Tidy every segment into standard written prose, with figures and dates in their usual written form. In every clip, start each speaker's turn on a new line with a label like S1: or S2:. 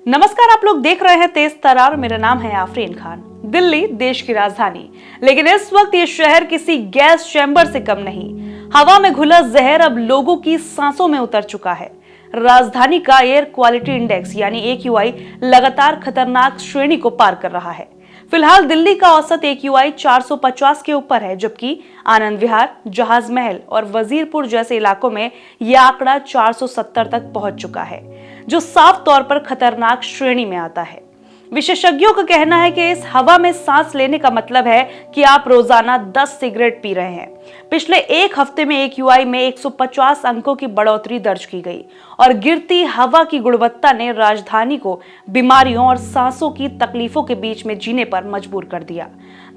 S1: नमस्कार, आप लोग देख रहे हैं तेज तरार। मेरा नाम है आफरीन खान। दिल्ली देश की राजधानी, लेकिन इस वक्त ये शहर किसी गैस चैम्बर से कम नहीं। हवा में घुला जहर अब लोगों की सांसों में उतर चुका है। राजधानी का एयर क्वालिटी इंडेक्स यानी AQI लगातार खतरनाक श्रेणी को पार कर रहा है। फिलहाल दिल्ली का औसत AQI 450 के ऊपर है, जबकि आनंद विहार, जहाज महल और वजीरपुर जैसे इलाकों में यह आंकड़ा 470 तक पहुंच चुका है, जो साफ तौर पर खतरनाक श्रेणी में आता है। विशेषज्ञों का कहना है कि इस हवा में सांस लेने का मतलब है कि आप रोजाना 10 सिगरेट पी रहे हैं। पिछले एक हफ्ते में AQI में 150 अंकों की बढ़ोतरी दर्ज की गई और गिरती हवा की गुणवत्ता ने राजधानी को बीमारियों और सांसों की तकलीफों के बीच में जीने पर मजबूर कर दिया।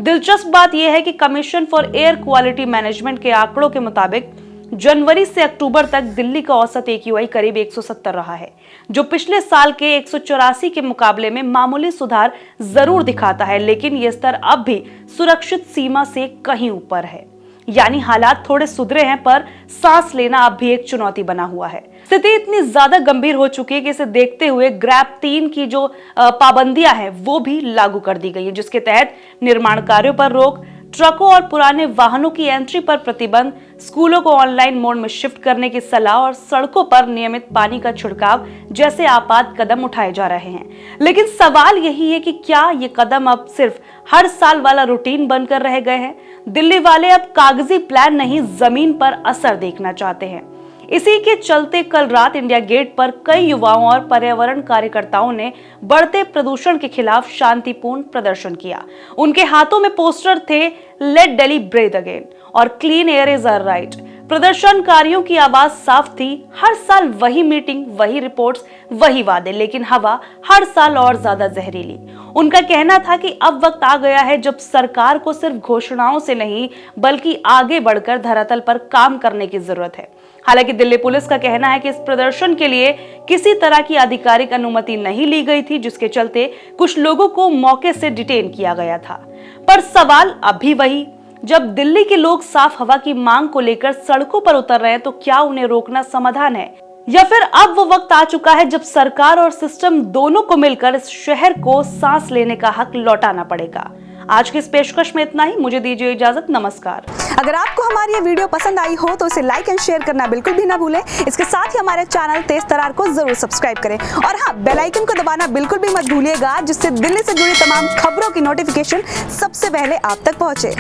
S1: दिलचस्प बात यह है कि commission for air quality management के आंकड़ों के मुताबिक जनवरी से अक्टूबर तक दिल्ली का औसत AQI करीब 170 रहा है, जो पिछले साल के 184 के मुकाबले में मामूली सुधार जरूर दिखाता है, लेकिन यह स्तर अब भी सुरक्षित सीमा से कहीं ऊपर है। यानी हालात थोड़े सुधरे हैं, पर सांस लेना अब भी एक चुनौती बना हुआ है। स्थिति इतनी ज्यादा गंभीर हो चुकी है कि इसे देखते हुए ग्रैप 3 की जो पाबंदियां हैं वो भी लागू कर दी गई है, जिसके तहत निर्माण कार्यों पर रोक, ट्रकों और पुराने वाहनों की एंट्री पर प्रतिबंध, स्कूलों को ऑनलाइन मोड में शिफ्ट करने की सलाह और सड़कों पर नियमित पानी का छिड़काव जैसे आपात कदम उठाए जा रहे हैं। लेकिन सवाल यही है कि क्या ये कदम अब सिर्फ हर साल वाला रूटीन बनकर रह गए हैं? दिल्ली वाले अब कागजी प्लान नहीं, जमीन पर असर देखना चाहते हैं। इसी के चलते कल रात इंडिया गेट पर कई युवाओं और पर्यावरण कार्यकर्ताओं ने बढ़ते प्रदूषण के खिलाफ शांतिपूर्ण प्रदर्शन किया। उनके हाथों में पोस्टर थे लेट दिल्ली ब्रीथ अगेन और clean air is our right. प्रदर्शनकारियों की आवाज साफ थी, हर साल वही मीटिंग, वही रिपोर्ट्स, वही वादे, लेकिन हवा हर साल और ज्यादा जहरीली। उनका कहना था कि अब वक्त आ गया है जब सरकार को सिर्फ घोषणाओं से नहीं बल्कि आगे बढ़कर धरातल पर काम करने की जरूरत है। हालांकि दिल्ली पुलिस का कहना है कि इस प्रदर्शन के लिए किसी तरह की आधिकारिक अनुमति नहीं ली गई थी, जिसके चलते कुछ लोगों को मौके से डिटेन किया गया था। पर सवाल अभी वही, जब दिल्ली के लोग साफ हवा की मांग को लेकर सड़कों पर उतर रहे हैं तो क्या उन्हें रोकना समाधान है, या फिर अब वो वक्त आ चुका है जब सरकार और सिस्टम दोनों को मिलकर इस शहर को सांस लेने का हक लौटाना पड़ेगा। आज की इस पेशकश में इतना ही। मुझे दीजिए इजाजत। नमस्कार।
S2: अगर आपको हमारी ये वीडियो पसंद आई हो तो इसे लाइक एंड शेयर करना बिल्कुल भी ना भूलें। इसके साथ ही हमारे चैनल तेज तरार को जरूर सब्सक्राइब करें और हाँ, बेल आइकन को दबाना बिल्कुल भी मत भूलिएगा, जिससे दिल्ली से जुड़ी तमाम खबरों की नोटिफिकेशन सबसे पहले आप तक पहुंचे।